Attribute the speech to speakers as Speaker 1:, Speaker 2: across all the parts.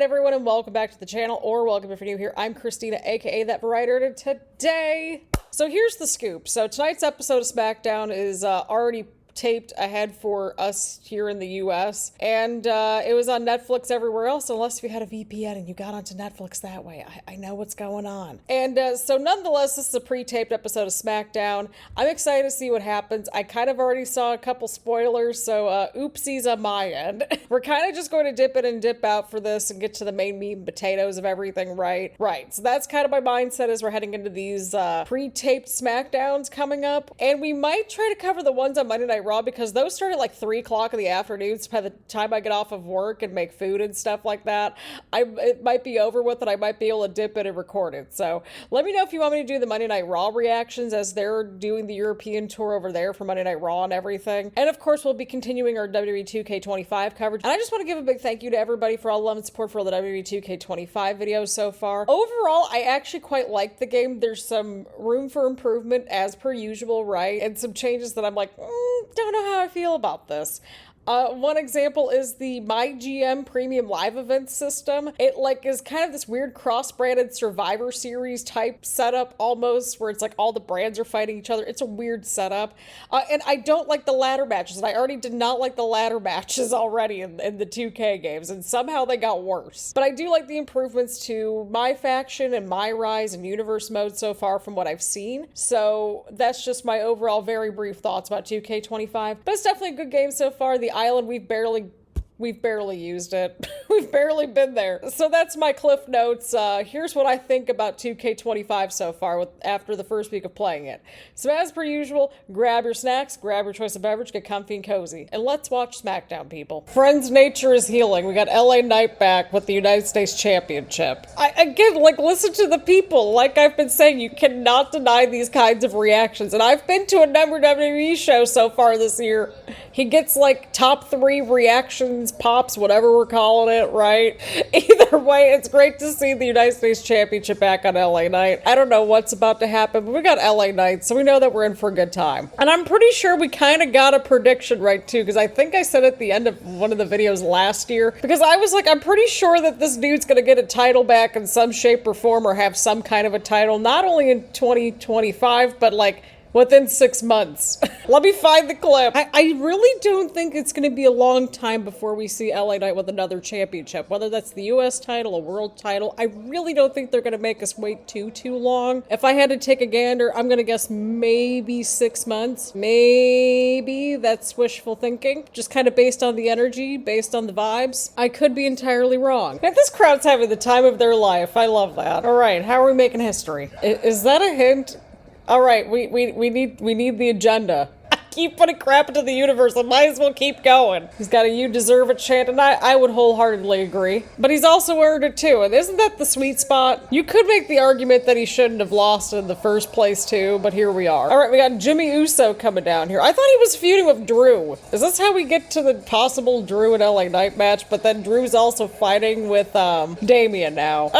Speaker 1: Alright everyone, and welcome back to the channel, or welcome if you're new here. I'm Christina, aka That Variety, and today... So here's the scoop. So tonight's episode of Smackdown is already taped ahead for us here in the US, and it was on Netflix everywhere else, unless if you had a VPN and you got onto Netflix that way. I know what's going on. And so nonetheless, this is a pre-taped episode of Smackdown. I'm excited to see what happens. I kind of already saw a couple spoilers, so oopsies on my end. We're kind of just going to dip in and dip out for this and get to the main meat and potatoes of everything, right? Right, so that's kind of my mindset as we're heading into these pre-taped Smackdowns coming up, and we might try to cover the ones on Monday Night Raw, because those start at like 3 o'clock in the afternoon. So by the time I get off of work and make food and stuff like that, it might be over with, and I might be able to dip in and record it. So let me know if you want me to do the Monday Night Raw reactions, as they're doing the European tour over there for Monday Night Raw and everything. And of course, we'll be continuing our WWE 2K25 coverage. And I just want to give a big thank you to everybody for all the love and support for all the WWE 2K25 videos so far. Overall, I actually quite like the game. There's some room for improvement as per usual, right? And some changes that I'm like, don't know how I feel about this. One example is the MyGM Premium Live Event system. It is kind of this weird cross-branded Survivor Series type setup almost, where it's like all the brands are fighting each other. It's a weird setup. And I don't like the ladder matches, and I already did not like the ladder matches already in the 2K games, and somehow they got worse. But I do like the improvements to My Faction and My Rise and Universe mode so far from what I've seen. So that's just my overall very brief thoughts about 2K25. But it's definitely a good game so far. The Island, we've barely used it. We've barely been there. So that's my cliff notes. Here's what I think about 2K25 so far after the first week of playing it. So as per usual, grab your snacks, grab your choice of beverage, get comfy and cozy, and let's watch Smackdown, people. Friends, nature is healing. We got LA Knight back with the United States Championship. Again, listen to the people. Like I've been saying, you cannot deny these kinds of reactions. And I've been to a number of WWE shows so far this year. He gets top 3 reactions, pops, whatever we're calling it, right? Either way, it's great to see the United States Championship back on LA Knight. I don't know what's about to happen, but we got LA Knight, so we know that we're in for a good time. And I'm pretty sure we kind of got a prediction right, too, because I think I said at the end of one of the videos last year, because I was like, I'm pretty sure that this dude's gonna get a title back in some shape or form, or have some kind of a title, not only in 2025, but within 6 months. Let me find the clip. I really don't think it's going to be a long time before we see LA Knight with another championship, whether that's the US title, a world title. I really don't think they're going to make us wait too long. If I had to take a gander, I'm going to guess maybe 6 months. Maybe. That's wishful thinking. Just kind of based on the energy, based on the vibes. I could be entirely wrong. Man, this crowd's having the time of their life. I love that. All right, how are we making history? Is that a hint? All right, we need the agenda. I keep putting crap into the universe. I might as well keep going. He's got a "you deserve it" chant, and I would wholeheartedly agree. But he's also earned it too, and isn't that the sweet spot? You could make the argument that he shouldn't have lost in the first place too, but here we are. All right, we got Jimmy Uso coming down here. I thought he was feuding with Drew. Is this how we get to the possible Drew and LA Knight match? But then Drew's also fighting with Damian now.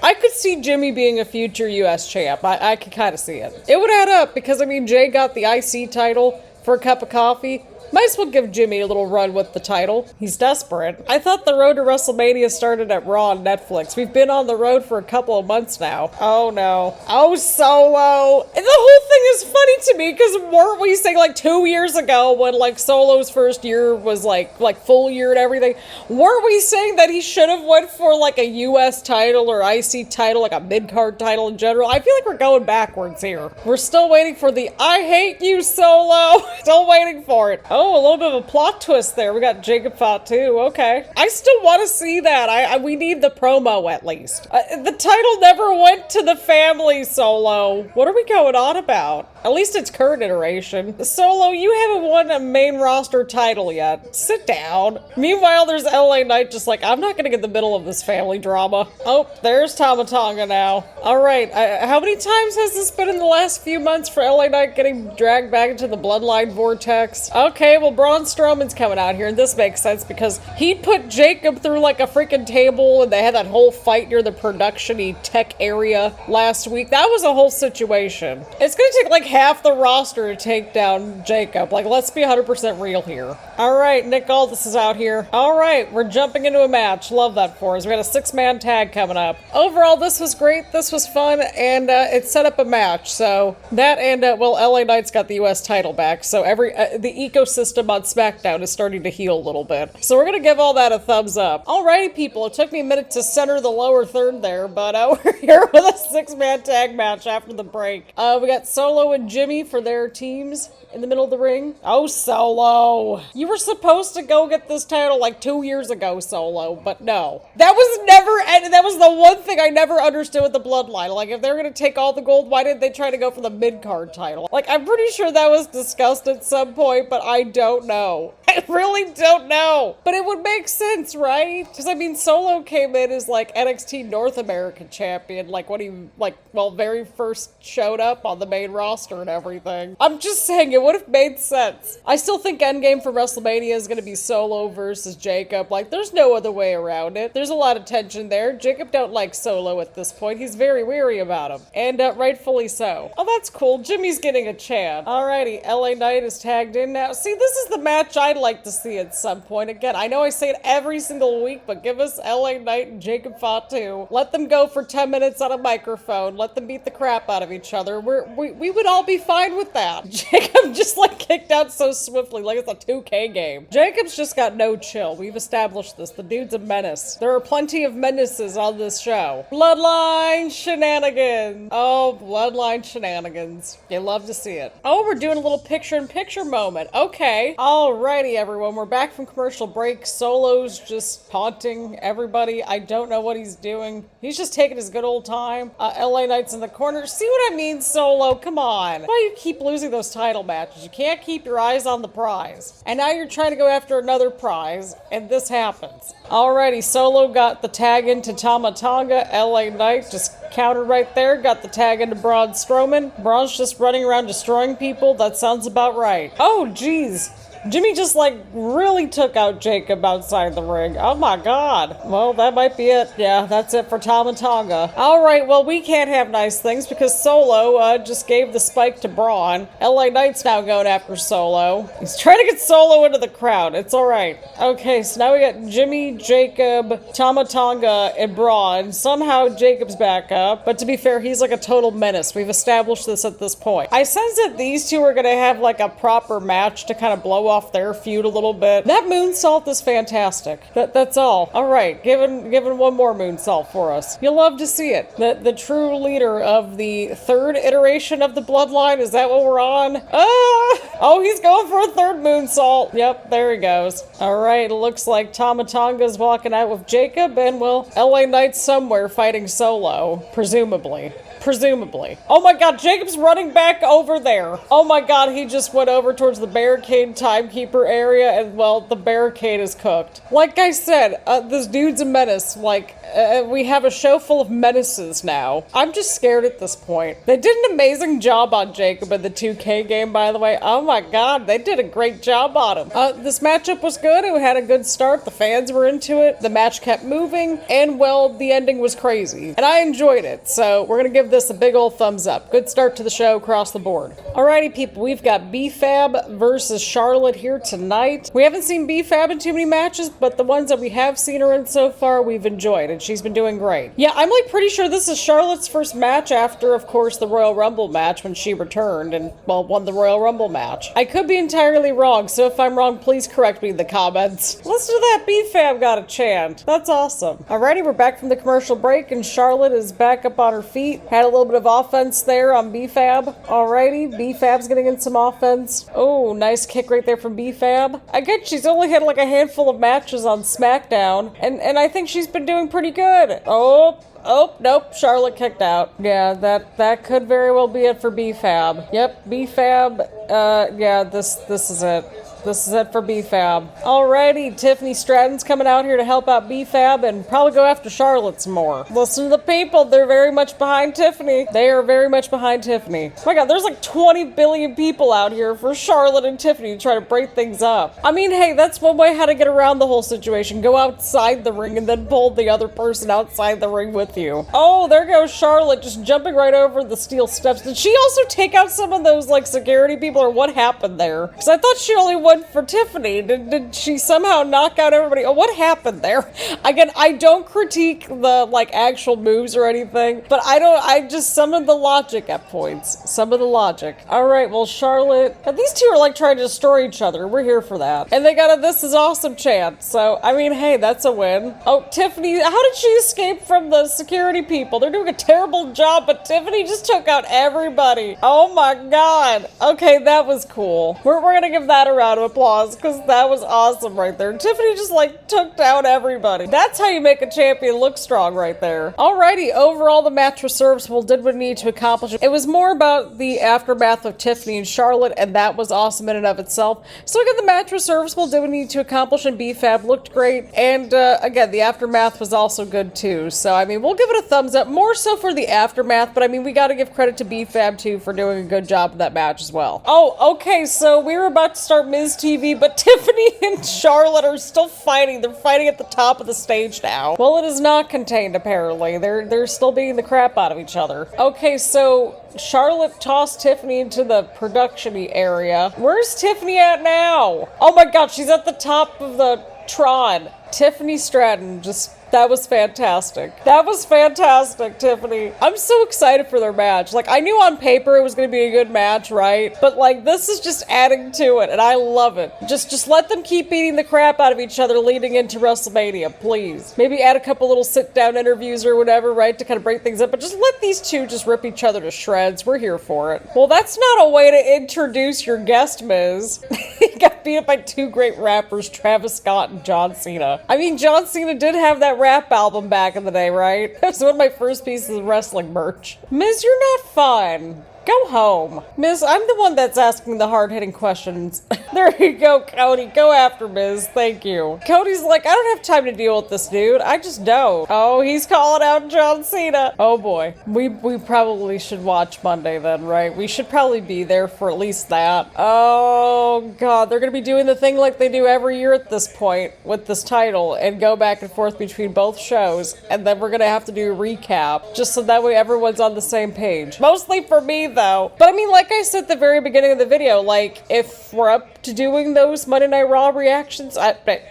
Speaker 1: I could see Jimmy being a future US champ. I could kind of see it. It would add up, because I mean, Jay got the IC title for a cup of coffee. Might as well give Jimmy a little run with the title. He's desperate. I thought the road to WrestleMania started at Raw on Netflix. We've been on the road for a couple of months now. Oh no. Oh, Solo. And the whole thing is funny to me, because weren't we saying 2 years ago, when Solo's first year was like full year and everything, weren't we saying that he should have went for a US title or IC title, a mid-card title in general? I feel like we're going backwards here. We're still waiting for the "I hate you, Solo." Still waiting for it. Oh, a little bit of a plot twist there. We got Jacob Fatu. Okay. I still want to see that. We need the promo at least. The title never went to the family, Solo. What are we going on about? At least it's current iteration. Solo, you haven't won a main roster title yet. Sit down. Meanwhile, there's LA Knight just I'm not gonna get in the middle of this family drama. Oh, there's Tonga now. All right. How many times has this been in the last few months for LA Knight getting dragged back into the bloodline vortex? Okay, well, Braun Strowman's coming out here, and this makes sense because he put Jacob through a freaking table, and they had that whole fight near the production-y tech area last week. That was a whole situation. It's gonna take half the roster to take down Jacob. Like, let's be 100% real here. All right, Nick Aldis is out here. All right, we're jumping into a match. Love that for us. We got a 6-man tag coming up. Overall, this was great. This was fun, and it set up a match. So that and, well, LA Knight's got the US title back. So the ecosystem on SmackDown is starting to heal a little bit. So we're going to give all that a thumbs up. Alrighty, people. It took me a minute to center the lower third there, but we're here with a 6-man tag match after the break. We got Solo and Jimmy for their teams in the middle of the ring. Oh, Solo. You were supposed to go get this title like 2 years ago, Solo, but no. That was the one thing I never understood with the Bloodline. Like, if they're going to take all the gold, why didn't they try to go for the mid-card title? Like, I'm pretty sure that was discussed at some point, but I don't know. I really don't know. But it would make sense, right? Because, I mean, Solo came in as, like, NXT North American champion, like, when he, like, well, very first showed up on the main roster and everything. I'm just saying, it would have made sense. I still think Endgame for WrestleMania is going to be Solo versus Jacob. Like, there's no other way around it. There's a lot of tension there. Jacob don't like Solo at this point. He's very weary about him. And rightfully so. Oh, that's cool. Jimmy's getting a chant. Alrighty, LA Knight is tagged in now. See, this is the match I'd like to see at some point. Again, I know I say it every single week, but give us LA Knight and Jacob Fatu. Let them go for 10 minutes on a microphone. Let them beat the crap out of each other. We would all be fine with that. Jacob just like kicked out so swiftly, like it's a 2K game. Jacob's just got no chill. We've established this. The dude's a menace. There are plenty of menaces on this show. Bloodline shenanigans. Oh, bloodline shenanigans. You love to see it. Oh, we're doing a little picture-in-picture moment. Okay. Alrighty, everyone. We're back from commercial break. Solo's just taunting everybody. I don't know what he's doing. He's just taking his good old time. LA Knight's in the corner. See what I mean, Solo? Come on. Why do you keep losing those title matches? You can't keep your eyes on the prize. And now you're trying to go after another prize, and this happens. Alrighty, Solo got the tag into Tama Tonga. LA Knight just countered right there. Got the tag into Braun Strowman. Braun's just running around destroying people. That sounds about right. Oh, geez. Jimmy just, like, really took out Jacob outside the ring. Oh, my God. Well, that might be it. Yeah, that's it for Tama Tonga. All right, well, we can't have nice things because Solo just gave the spike to Braun. LA Knight's now going after Solo. He's trying to get Solo into the crowd. It's all right. Okay, so now we got Jimmy, Jacob, Tama Tonga, and Braun. Somehow Jacob's back up. But to be fair, he's like a total menace. We've established this at this point. I sense that these two are going to have, like, a proper match to kind of blow off their feud a little bit. That moonsault is fantastic. That's all. All right, giving one more moonsault for us. You'll love to see it. The true leader of the third iteration of the Bloodline. Is that what we're on? Oh, he's going for a third moonsault. Yep, there he goes. All right, it looks like Tama Tonga's walking out with Jacob, and well, LA Knight's somewhere fighting Solo, presumably. Oh my God, Jacob's running back over there. Oh my God, he just went over towards the barricade timekeeper area, and well, the barricade is cooked. Like I said, this dude's a menace. Like, we have a show full of menaces now. I'm just scared at this point. They did an amazing job on Jacob in the 2K game, by the way. Oh my God, they did a great job on him. This matchup was good. It had a good start. The fans were into it. The match kept moving, and well, the ending was crazy. And I enjoyed it, so we're gonna give this a big old thumbs up. Good start to the show across the board. Alrighty, people, we've got B-Fab versus Charlotte here tonight. We haven't seen B-Fab in too many matches, but the ones that we have seen her in so far, we've enjoyed, and she's been doing great. Yeah, I'm like pretty sure this is Charlotte's first match after, of course, the Royal Rumble match when she returned and, well, won the Royal Rumble match. I could be entirely wrong, so if I'm wrong, please correct me in the comments. Listen to that, B-Fab got a chant. That's awesome. Alrighty, we're back from the commercial break, and Charlotte is back up on her feet. Had a little bit of offense there on B-Fab. Alrighty, B-Fab's getting in some offense. Oh, nice kick right there from B-Fab. I get she's only had like a handful of matches on SmackDown, and I think she's been doing pretty good. Oh, nope, Charlotte kicked out. Yeah, that could very well be it for B-Fab. Yep, B-Fab, yeah, this is it. This is it for B-Fab. Alrighty, Tiffany Stratton's coming out here to help out B-Fab and probably go after Charlotte some more. Listen to the people. They're very much behind Tiffany. They are very much behind Tiffany. Oh my god, there's like 20 billion people out here for Charlotte and Tiffany to try to break things up. I mean, hey, that's one way how to get around the whole situation. Go outside the ring and then pull the other person outside the ring with you. Oh, there goes Charlotte just jumping right over the steel steps. Did she also take out some of those like security people, or what happened there? Because I thought she only went for Tiffany. Did she somehow knock out everybody? Oh, what happened there? Again, I don't critique the like actual moves or anything, but I just some of the logic at points. Some of the logic. Alright, well Charlotte, these two are like trying to destroy each other. We're here for that. And they got a "this is awesome" chant. So, I mean, hey, that's a win. Oh, Tiffany, how did she escape from the security people? They're doing a terrible job, but Tiffany just took out everybody. Oh my god. Okay, that was cool. We're gonna give that a round of applause because that was awesome right there. Tiffany just like took down everybody. That's how you make a champion look strong right there. Alrighty, overall the match was serviceable, did what it needed to accomplish. It was more about the aftermath of Tiffany and Charlotte, and that was awesome in and of itself. So again, the match was serviceable, did what it needed to accomplish, and B-Fab looked great. And again, the aftermath was also good too. So I mean, we'll give it a thumbs up, more so for the aftermath, but I mean, we gotta give credit to B-Fab too for doing a good job of that match as well. Oh, okay, so we were about to start Miz TV, but Tiffany and Charlotte are still fighting. They're fighting at the top of the stage now. Well, it is not contained, apparently. They're still beating the crap out of each other. Okay, so Charlotte tossed Tiffany into the production-y area. Where's Tiffany at now? Oh my god, she's at the top of the Tron. Tiffany Stratton that was fantastic. That was fantastic, Tiffany. I'm so excited for their match. Like, I knew on paper it was going to be a good match, right? But, like, this is just adding to it, and I love it. Just let them keep beating the crap out of each other leading into WrestleMania, please. Maybe add a couple little sit-down interviews or whatever, right, to kind of break things up. But just let these two just rip each other to shreds. We're here for it. Well, that's not a way to introduce your guest, Miz. He got beat up by two great rappers, Travis Scott and John Cena. I mean, John Cena did have that rap album back in the day, right? That's one of my first pieces of wrestling merch. Miz, you're not fun. Go home. Miz, I'm the one that's asking the hard-hitting questions. There you go, Cody. Go after Miz. Thank you. Cody's like, I don't have time to deal with this dude. I just don't. Oh, he's calling out John Cena. Oh boy. We probably should watch Monday then, right? We should probably be there for at least that. Oh god, they're gonna be doing the thing like they do every year at this point with this title and go back and forth between both shows, and then we're gonna have to do a recap just so that way everyone's on the same page. Mostly for me though. But I mean, like I said at the very beginning of the video, like, if we're up to doing those Monday Night Raw reactions,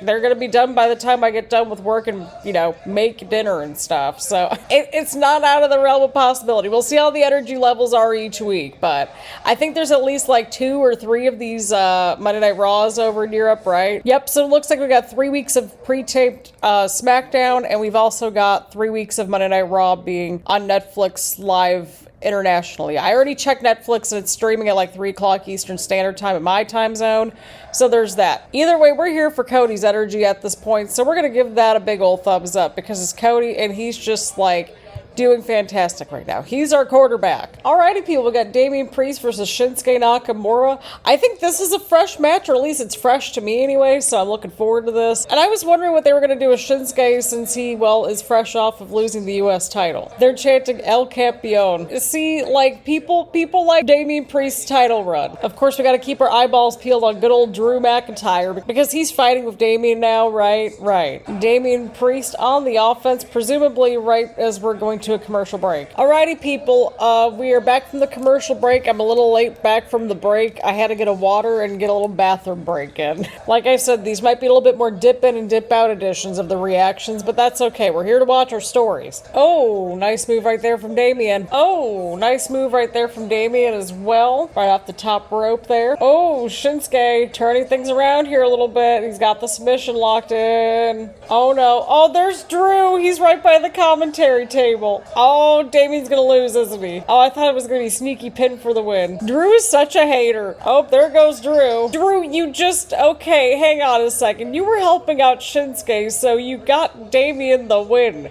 Speaker 1: they're gonna be done by the time I get done with work and, you know, make dinner and stuff. So it's not out of the realm of possibility. We'll see how the energy levels are each week, but I think there's at least like 2 or 3 of these Monday Night Raws over in Europe, right? Yep, so it looks like we got 3 weeks of pre-taped Smackdown, and we've also got 3 weeks of Monday Night Raw being on Netflix live internationally. I already checked Netflix and it's streaming at like 3 o'clock Eastern Standard Time at my time zone. So there's that. Either way, we're here for Cody's energy at this point. So we're going to give that a big old thumbs up because it's Cody and he's just like doing fantastic right now. He's our quarterback. Alrighty, people, we got Damian Priest versus Shinsuke Nakamura. I think this is a fresh match, or at least it's fresh to me anyway, so I'm looking forward to this. And I was wondering what they were going to do with Shinsuke since he, well, is fresh off of losing the U.S. title. They're chanting El Campeon. See, like, people like Damian Priest's title run. Of course, we got to keep our eyeballs peeled on good old Drew McIntyre because he's fighting with Damian now, right? Right. Damian Priest on the offense, presumably right as we're going to a commercial break. Alrighty, people, we are back from the commercial break. I'm a little late back from the break. I had to get a water and get a little bathroom break in. Like I said, these might be a little bit more dip in and dip out editions of the reactions, but that's okay. We're here to watch our stories. Oh, nice move right there from Damian. Oh, nice move right there from Damian as well. Right off the top rope there. Oh, Shinsuke turning things around here a little bit. He's got the submission locked in. Oh no. Oh, there's Drew. He's right by the commentary table. Oh, Damian's gonna lose, isn't he? Oh, I thought it was gonna be sneaky pin for the win. Drew is such a hater. Oh, there goes Drew. Drew, you just... Okay, hang on a second. You were helping out Shinsuke, so you got Damian the win.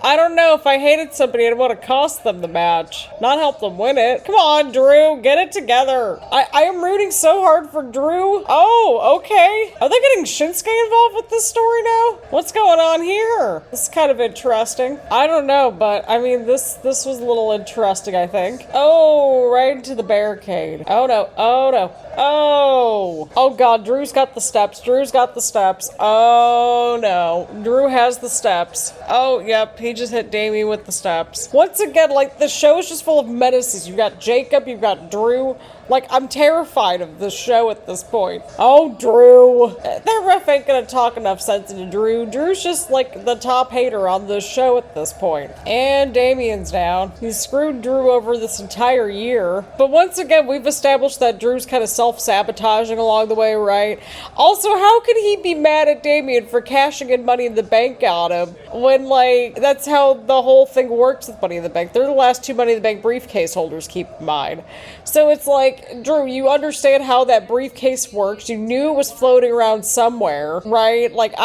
Speaker 1: I don't know. If I hated somebody, I'd want to cost them the match, not help them win it. Come on, Drew, get it together. I am rooting so hard for Drew. Oh, okay. Are they getting Shinsuke involved with this story now? What's going on here? This is kind of interesting. I don't know, but I mean, this was a little interesting, I think. Oh, right into the barricade. Oh no, oh no. Oh God, Drew's got the steps. Drew's got the steps. Oh no, Drew has the steps. Oh, yep, he just hit Damian with the steps. Once again, like, the show is just full of menaces. You've got Jacob, you've got Drew. Like, I'm terrified of this show at this point. Oh, Drew. That ref ain't gonna talk enough sense into Drew. Drew's just, like, the top hater on this show at this point. And Damian's down. He's screwed Drew over this entire year. But once again, we've established that Drew's kind of self-sabotaging along the way, right? Also, how could he be mad at Damian for cashing in Money in the Bank on him when, like, that's how the whole thing works with Money in the Bank? They're the last two Money in the Bank briefcase holders, keep in mind. So it's like, Drew, you understand how that briefcase works. You knew it was floating around somewhere, right? Like,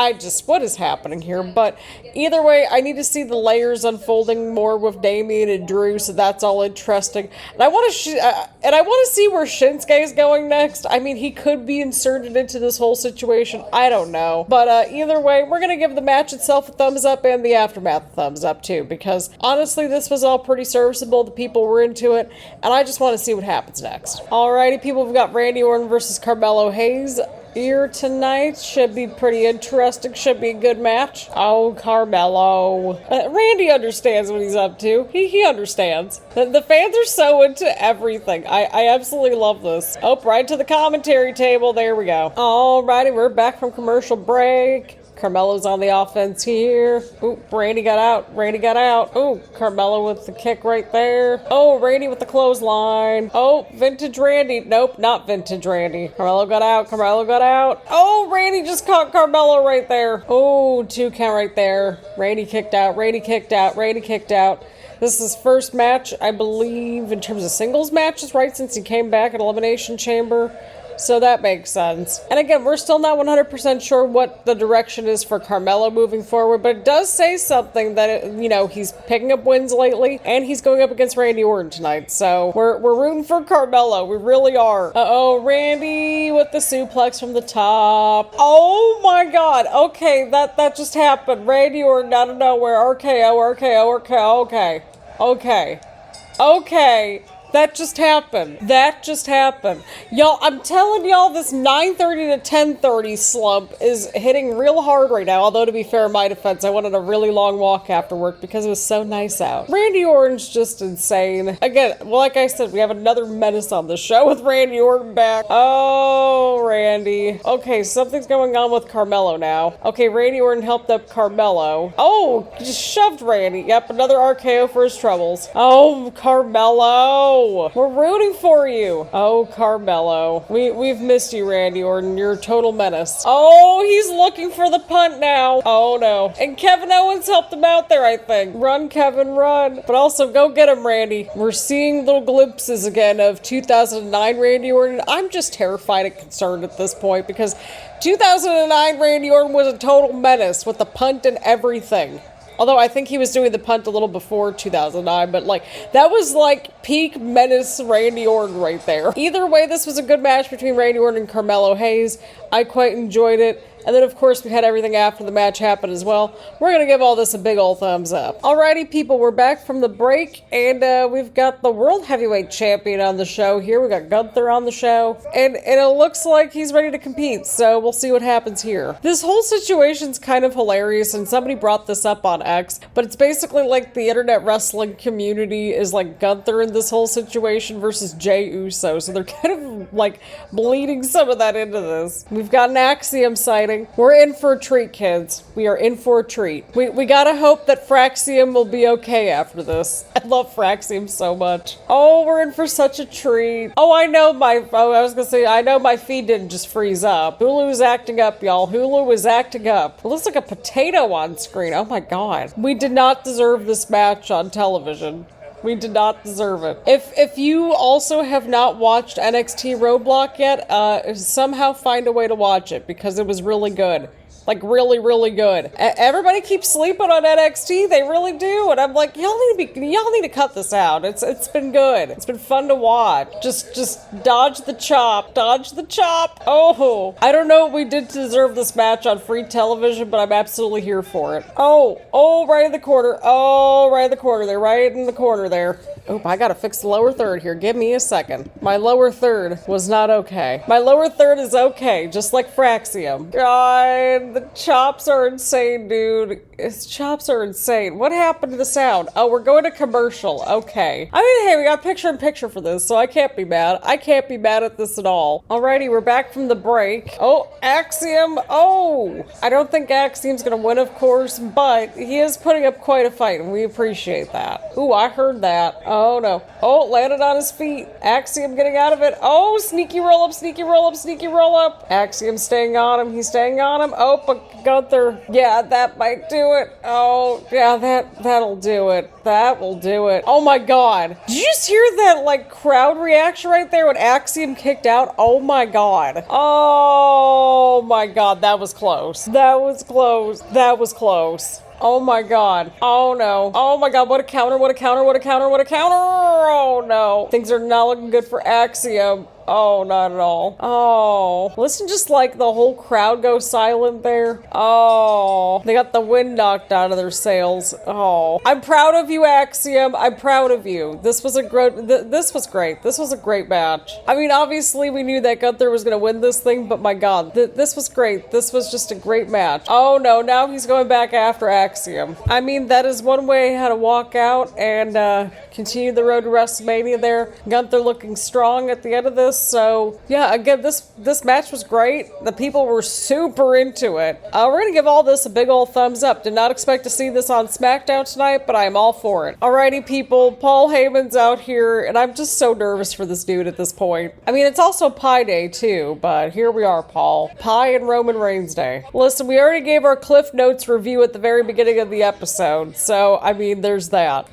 Speaker 1: what is happening here? But either way, I need to see the layers unfolding more with Damian and Drew, so that's all interesting. And I want to see where Shinsuke is going next. I mean, he could be inserted into this whole situation. I don't know. But either way, we're going to give the match itself a thumbs up and the aftermath a thumbs up too, because honestly, this was all pretty serviceable. The people were into it, and I just want to see what happens next. Alrighty, people, we've got Randy Orton versus Carmelo Hayes here tonight. Should be pretty interesting. Should be a good match. Oh, Carmelo. Randy understands what he's up to. He understands. The fans are so into everything. I absolutely love this. Oh, right to the commentary table. There we go. Alrighty, we're back from commercial break. Carmelo's on the offense here. Ooh, Randy got out. Randy got out. Ooh, Carmelo with the kick right there. Oh, Randy with the clothesline. Oh, vintage Randy. Nope, not vintage Randy. Carmelo got out. Carmelo got out. Oh, Randy just caught Carmelo right there. Oh, 2 count right there. Randy kicked out. Randy kicked out. Randy kicked out. This is his first match, I believe, in terms of singles matches, right? Since he came back at Elimination Chamber. So that makes sense. And again, we're still not 100% sure what the direction is for Carmelo moving forward, but it does say something that, he's picking up wins lately, and he's going up against Randy Orton tonight. So we're rooting for Carmelo. We really are. Uh-oh, Randy with the suplex from the top. Oh my God. Okay, that just happened. Randy Orton out of nowhere. RKO, RKO, RKO. Okay. Okay. Okay. That just happened. That just happened. Y'all, I'm telling y'all, this 9:30 to 10:30 slump is hitting real hard right now. Although, to be fair, in my defense, I went on a really long walk after work because it was so nice out. Randy Orton's just insane. Again, well, like I said, we have another menace on the show with Randy Orton back. Oh, Randy. Okay, something's going on with Carmelo now. Okay, Randy Orton helped up Carmelo. Oh, just shoved Randy. Yep, another RKO for his troubles. Oh, Carmelo. We're rooting for you. Oh, Carmelo. We've missed you, Randy Orton. You're a total menace. Oh, he's looking for the punt now. Oh, no. And Kevin Owens helped him out there, I think. Run, Kevin, run. But also, go get him, Randy. We're seeing little glimpses again of 2009 Randy Orton. I'm just terrified and concerned at this point because 2009 Randy Orton was a total menace with the punt and everything. Although I think he was doing the punt a little before 2009, but that was peak menace Randy Orton right there. Either way, this was a good match between Randy Orton and Carmelo Hayes. I quite enjoyed it. And then, of course, we had everything after the match happen as well. We're going to give all this a big old thumbs up. Alrighty, people, we're back from the break, and we've got the World Heavyweight Champion on the show here. We got Gunther on the show, and it looks like he's ready to compete, so we'll see what happens here. This whole situation's kind of hilarious, and somebody brought this up on X, but it's basically like the internet wrestling community is like Gunther in this whole situation versus Jey Uso, so they're kind of bleeding some of that into this. We've got an Axiom sighting. We're in for a treat, kids. We are in for a treat. We gotta hope that Fraxium will be okay after this. I love Fraxium so much. Oh, we're in for such a treat. Oh, I know my feed didn't just freeze up. Hulu's acting up, y'all. Hulu is acting up. It looks like a potato on screen. Oh my God. We did not deserve this match on television. We did not deserve it. If you also have not watched NXT Roadblock yet, somehow find a way to watch it because it was really good. Like, really, really good. Everybody keeps sleeping on NXT. They really do. And I'm like, y'all need to cut this out. It's been good. It's been fun to watch. Just dodge the chop. Dodge the chop. Oh, I don't know what we did to deserve this match on free television, but I'm absolutely here for it. Oh, right in the corner. Oh, right in the corner there. Right in the corner there. Oh, I gotta fix the lower third here. Give me a second. My lower third was not okay. My lower third is okay, just like Axiom. God, the chops are insane, dude. His chops are insane. What happened to the sound? Oh, we're going to commercial. Okay. I mean, hey, we got picture-in-picture for this, so I can't be mad. I can't be mad at this at all. Alrighty, we're back from the break. Oh, Axiom. Oh, I don't think Axiom's gonna win, of course, but he is putting up quite a fight, and we appreciate that. Ooh, I heard that. Oh, no. Oh, landed on his feet. Axiom getting out of it. Oh, sneaky roll up, sneaky roll up, sneaky roll up. Axiom staying on him. He's staying on him. Oh, but Gunther. Yeah, that might do it. Oh, yeah, that'll do it. That will do it. Oh my god. Did you just hear that, like, crowd reaction right there when Axiom kicked out? Oh my god. Oh my god, that was close. That was close. That was close. Oh my god. Oh no. Oh my god, what a counter, what a counter, what a counter, what a counter. Oh no. Things are not looking good for Axiom. Oh, not at all. Oh, listen, just like the whole crowd go silent there. Oh, they got the wind knocked out of their sails. Oh, I'm proud of you, Axiom. I'm proud of you. This was a great, this was great. This was a great match. I mean, obviously we knew that Gunther was going to win this thing, but my god, this was great. This was just a great match. Oh no, now he's going back after Axiom. I mean, that is one way how to walk out and continue the road to WrestleMania there. Gunther looking strong at the end of this. So yeah, again, this match was great. The people were super into it. We're gonna give all this a big old thumbs up. Did not expect to see this on SmackDown tonight, but I am all for it. Alrighty, people, Paul Heyman's out here, and I'm just so nervous for this dude at this point. I mean, it's also Pie Day too, but here we are, Paul. Pie and Roman Reigns Day. Listen, we already gave our Cliff Notes review at the very beginning of the episode, so I mean, there's that.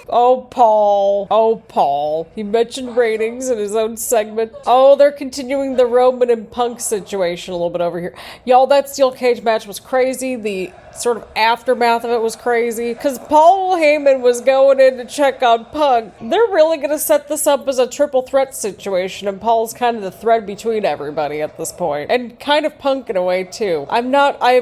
Speaker 1: Oh, Paul. Oh, Paul. He mentioned ratings in his own segment. Oh, they're continuing the Roman and Punk situation a little bit over here. Y'all, that steel cage match was crazy. The sort of aftermath of it was crazy. Because Paul Heyman was going in to check on Punk. They're really going to set this up as a triple threat situation, and Paul's kind of the thread between everybody at this point. And kind of Punk in a way, too. I am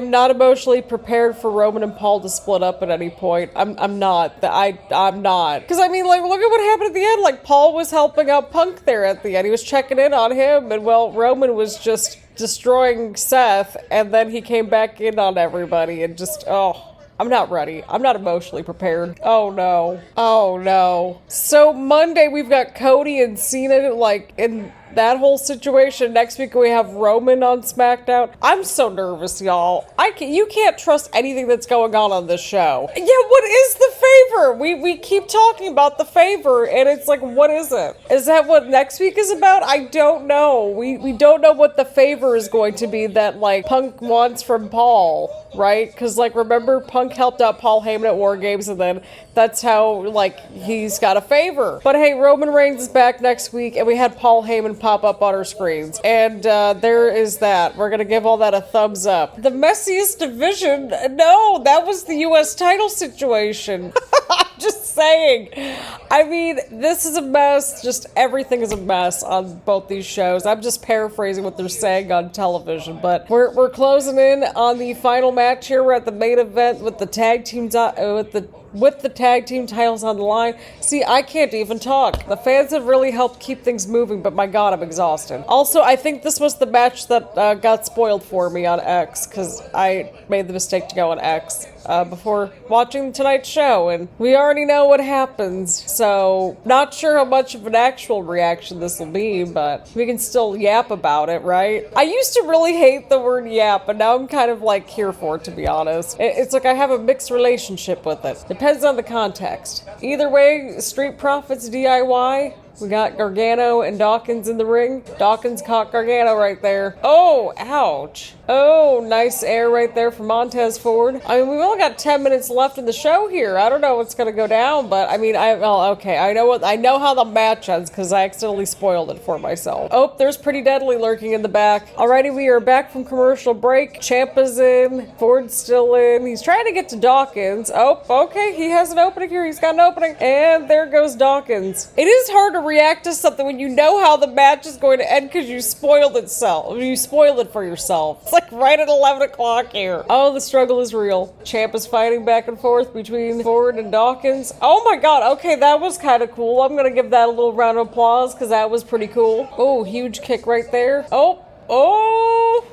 Speaker 1: not emotionally prepared for Roman and Paul to split up at any point. I'm not. I'm not. Because, I mean, like, look at what happened at the end. Like, Paul was helping out Punk there at the end. He was checking in on him, and, well, Roman was just destroying Seth, and then he came back in on everybody, and just, oh, I'm not ready. I'm not emotionally prepared. Oh, no. Oh, no. So, Monday, we've got Cody and Cena, like, in that whole situation. Next week we have Roman on SmackDown. I'm so nervous, y'all. You can't trust anything that's going on this show. Yeah, what is the favor? We keep talking about the favor, and it's like, what is it? Is that what next week is about? I don't know. We don't know what the favor is going to be that, like, Punk wants from Paul, right? Because, like, remember, Punk helped out Paul Heyman at War Games, and then that's how, like, he's got a favor. But hey, Roman Reigns is back next week, and we had Paul Heyman pop up on our screens. And there is that. We're gonna give all that a thumbs up. The messiest division? No, that was the US title situation. I'm just saying. I mean, this is a mess. Just everything is a mess on both these shows. I'm just paraphrasing what they're saying on television, but we're closing in on the final match here. We're at the main event with the tag teams with the tag team titles on the line. See, I can't even talk. The fans have really helped keep things moving, but my god, I'm exhausted. Also, I think this was the match that got spoiled for me on X, because I made the mistake to go on X before watching tonight's show, and we already know what happens, so not sure how much of an actual reaction this will be, but we can still yap about it, right? I used to really hate the word yap, but now I'm kind of like here for it, to be honest. It's like I have a mixed relationship with it. Depends on the context. Either way, Street Profits DIY, We got Gargano and Dawkins in the ring. Dawkins caught Gargano right there. Oh, ouch. Oh, nice air right there from Montez Ford. I mean, we've only got 10 minutes left in the show here. I don't know what's gonna go down, but I mean, okay. I know how the match ends because I accidentally spoiled it for myself. Oh, there's Pretty Deadly lurking in the back. Alrighty, we are back from commercial break. Ciampa's in. Ford's still in. He's trying to get to Dawkins. Oh, okay. He has an opening here. He's got an opening. And there goes Dawkins. It is hard to react to something when you know how the match is going to end because you spoiled itself. You spoiled it for yourself. It's like right at 11 o'clock here. Oh, the struggle is real. Ciampa's fighting back and forth between Ford and Dawkins. Oh my god. Okay, that was kind of cool. I'm going to give that a little round of applause because that was pretty cool. Oh, huge kick right there. Oh, oh.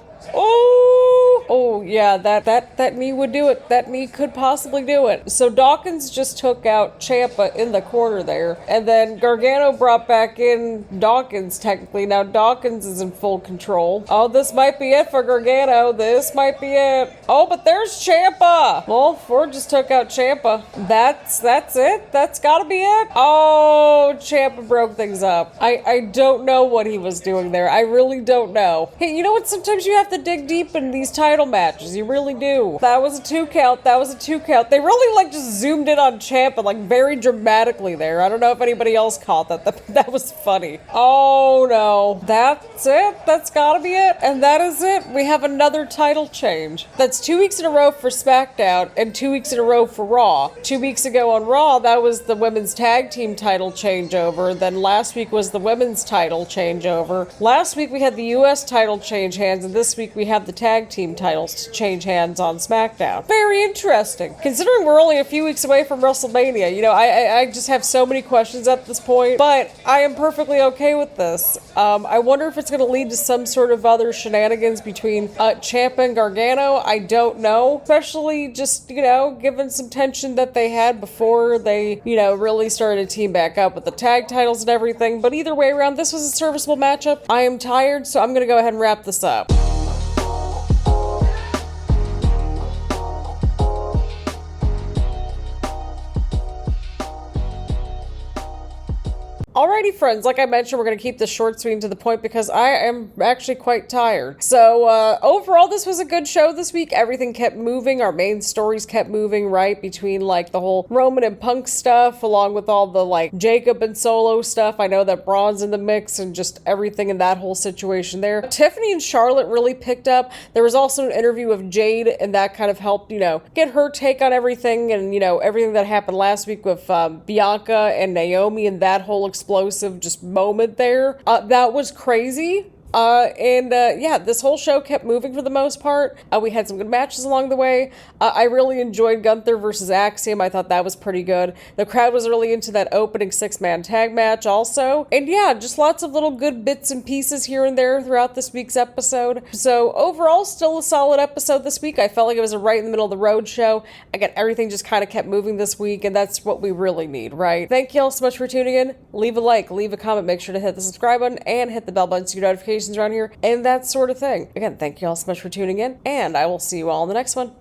Speaker 1: Oh, yeah, that knee would do it. That knee could possibly do it. So Dawkins just took out Ciampa in the corner there. And then Gargano brought back in Dawkins, technically. Now Dawkins is in full control. Oh, this might be it for Gargano. This might be it. Oh, but there's Ciampa. Well, Ford just took out Ciampa. That's it. That's gotta be it. Oh, Ciampa broke things up. I don't know what he was doing there. I really don't know. Hey, you know what? Sometimes you have to dig deep in these title matches. You really do. That was a 2 count. That was a 2 count. They really like just zoomed in on Ciampa like very dramatically there. I don't know if anybody else caught that. That was funny. Oh no. That's it. That's gotta be it. And that is it. We have another title change. That's 2 weeks in a row for SmackDown and 2 weeks in a row for Raw. 2 weeks ago on Raw, that was the women's tag team title changeover. Then last week was the women's title changeover. Last week we had the US title change hands, and this week we have the tag team titles to change hands on SmackDown. Very interesting. Considering we're only a few weeks away from WrestleMania, you know, I just have so many questions at this point, but I am perfectly okay with this. I wonder if it's going to lead to some sort of other shenanigans between Ciampa and Gargano. I don't know. Especially just, you know, given some tension that they had before they, you know, really started to team back up with the tag titles and everything. But either way around, this was a serviceable matchup. I am tired, so I'm going to go ahead and wrap this up. Alrighty, friends, like I mentioned, we're going to keep this short, sweet, and to the point because I am actually quite tired. So, overall, this was a good show this week. Everything kept moving. Our main stories kept moving, right? Between, like, the whole Roman and Punk stuff, along with all the, like, Jacob and Solo stuff. I know that Braun's in the mix and just everything in that whole situation there. Tiffany and Charlotte really picked up. There was also an interview of Jade, and that kind of helped, you know, get her take on everything and, you know, everything that happened last week with Bianca and Naomi and that whole explosive just moment there. That was crazy. Yeah, this whole show kept moving for the most part. We had some good matches along the way. I really enjoyed Gunther versus Axiom. I thought that was pretty good. The crowd was really into that opening 6-man tag match also. And yeah, just lots of little good bits and pieces here and there throughout this week's episode. So overall, still a solid episode this week. I felt like it was right in the middle of the road show. Again, everything just kind of kept moving this week, and that's what we really need, right? Thank you all so much for tuning in. Leave a like, leave a comment, make sure to hit the subscribe button, and hit the bell button so you get notifications around here, and that sort of thing. Again, thank you all so much for tuning in, and I will see you all in the next one.